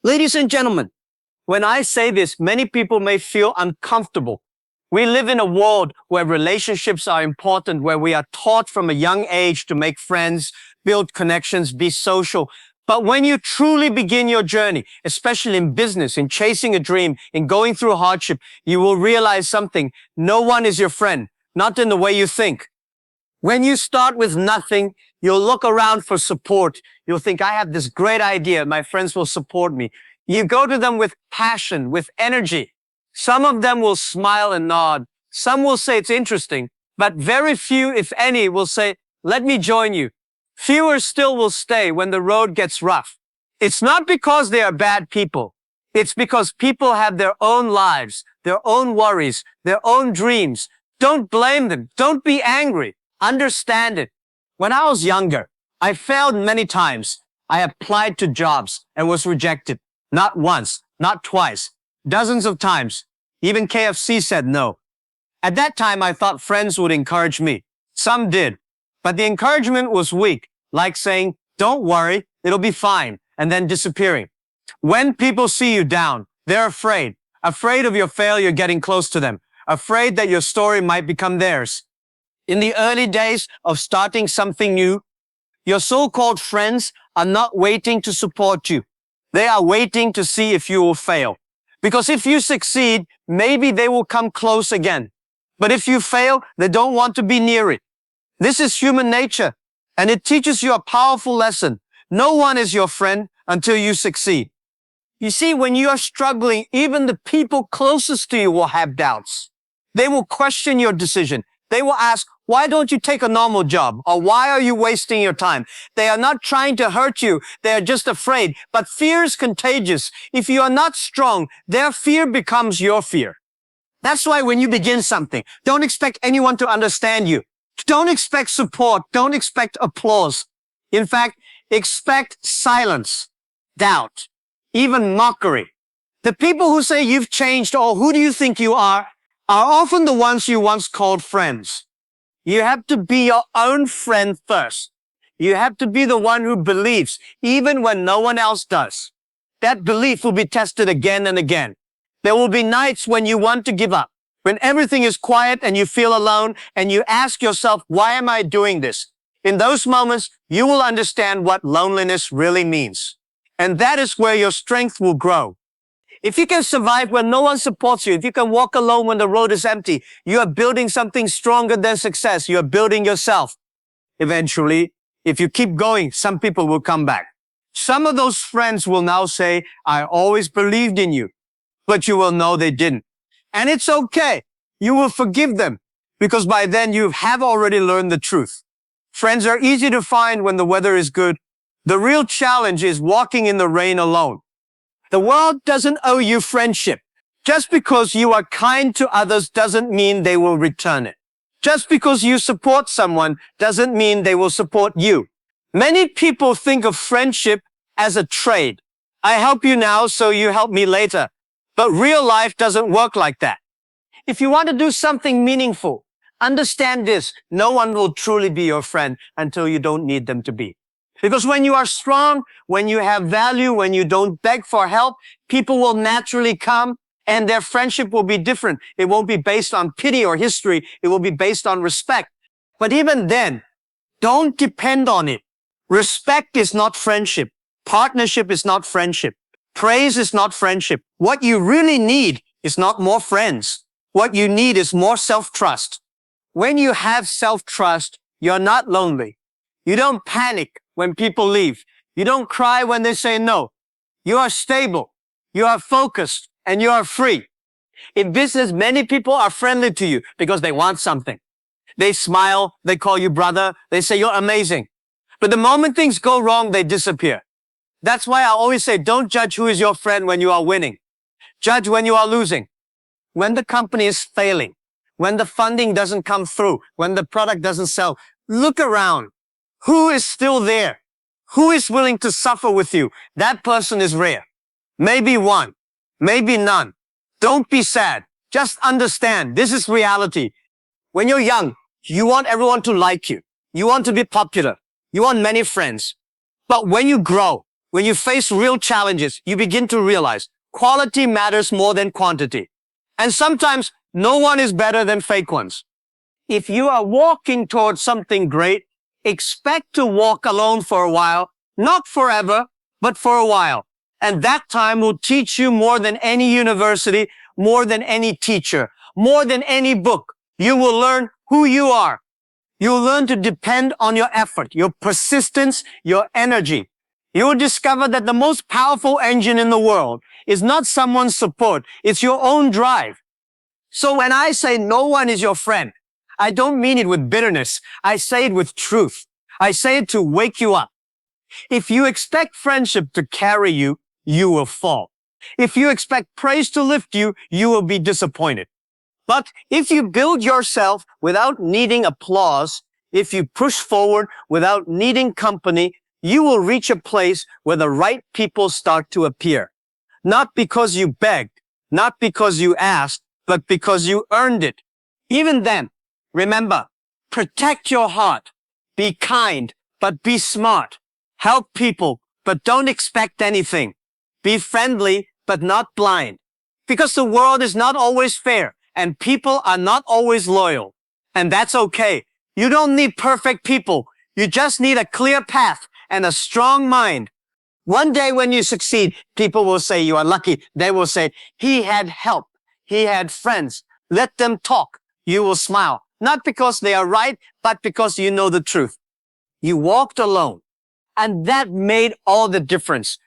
Ladies and gentlemen, when I say this, many people may feel uncomfortable. We live in a world where relationships are important, where we are taught from a young age to make friends, build connections, be social. But when you truly begin your journey, especially in business, in chasing a dream, in going through hardship, you will realize something. No one is your friend, not in the way you think. When you start with nothing, you'll look around for support. You'll think, I have this great idea. My friends will support me. You go to them with passion, with energy. Some of them will smile and nod. Some will say it's interesting, but very few, if any, will say, let me join you. Fewer still will stay when the road gets rough. It's not because they are bad people. It's because people have their own lives, their own worries, their own dreams. Don't blame them. Don't be angry. Understand it. When I was younger, I failed many times. I applied to jobs and was rejected. Not once, not twice, dozens of times. Even KFC said no. At that time, I thought friends would encourage me. Some did, but the encouragement was weak, like saying, don't worry, it'll be fine, and then disappearing. When people see you down, they're afraid of your failure getting close to them, afraid that your story might become theirs. In the early days of starting something new, your so-called friends are not waiting to support you. They are waiting to see if you will fail. Because if you succeed, maybe they will come close again. But if you fail, they don't want to be near it. This is human nature, and it teaches you a powerful lesson. No one is your friend until you succeed. You see, when you are struggling, even the people closest to you will have doubts. They will question your decision. They will ask, why don't you take a normal job? Or why are you wasting your time? They are not trying to hurt you. They are just afraid. But fear is contagious. If you are not strong, their fear becomes your fear. That's why when you begin something, don't expect anyone to understand you. Don't expect support. Don't expect applause. In fact, expect silence, doubt, even mockery. The people who say you've changed or who do you think you are often the ones you once called friends. You have to be your own friend first. You have to be the one who believes, even when no one else does. That belief will be tested again and again. There will be nights when you want to give up, when everything is quiet and you feel alone and you ask yourself, why am I doing this? In those moments, you will understand what loneliness really means. And that is where your strength will grow. If you can survive when no one supports you, if you can walk alone when the road is empty, you are building something stronger than success. You are building yourself. Eventually, if you keep going, some people will come back. Some of those friends will now say, I always believed in you, but you will know they didn't. And it's okay. You will forgive them because by then you have already learned the truth. Friends are easy to find when the weather is good. The real challenge is walking in the rain alone. The world doesn't owe you friendship. Just because you are kind to others doesn't mean they will return it. Just because you support someone doesn't mean they will support you. Many people think of friendship as a trade. I help you now, so you help me later. But real life doesn't work like that. If you want to do something meaningful, understand this. No one will truly be your friend until you don't need them to be. Because when you are strong, when you have value, when you don't beg for help, people will naturally come and their friendship will be different. It won't be based on pity or history. It will be based on respect. But even then, don't depend on it. Respect is not friendship. Partnership is not friendship. Praise is not friendship. What you really need is not more friends. What you need is more self-trust. When you have self-trust, you're not lonely. You don't panic when people leave. You don't cry when they say no. You are stable. You are focused and you are free. In business, many people are friendly to you because they want something. They smile. They call you brother. They say you're amazing. But the moment things go wrong, they disappear. That's why I always say, don't judge who is your friend when you are winning. Judge when you are losing. When the company is failing. When the funding doesn't come through. When the product doesn't sell. Look around. Who is still there? Who is willing to suffer with you? That person is rare. Maybe one, maybe none. Don't be sad. Just understand this is reality. When you're young, you want everyone to like you. You want to be popular. You want many friends. But when you grow, when you face real challenges, you begin to realize quality matters more than quantity. And sometimes no one is better than fake ones. If you are walking towards something great, expect to walk alone for a while, not forever, but for a while. And that time will teach you more than any university, more than any teacher, more than any book. You will learn who you are. You'll learn to depend on your effort, your persistence, your energy. You will discover that the most powerful engine in the world is not someone's support, it's your own drive. So when I say no one is your friend, I don't mean it with bitterness. I say it with truth. I say it to wake you up. If you expect friendship to carry you, you will fall. If you expect praise to lift you, you will be disappointed. But if you build yourself without needing applause, if you push forward without needing company, you will reach a place where the right people start to appear. Not because you begged, not because you asked, but because you earned it. Even then, remember, protect your heart. Be kind, but be smart. Help people, but don't expect anything. Be friendly, but not blind. Because the world is not always fair, and people are not always loyal. And that's okay. You don't need perfect people. You just need a clear path and a strong mind. One day when you succeed, people will say you are lucky. They will say, he had help. He had friends. Let them talk. You will smile. Not because they are right, but because you know the truth. You walked alone. And that made all the difference.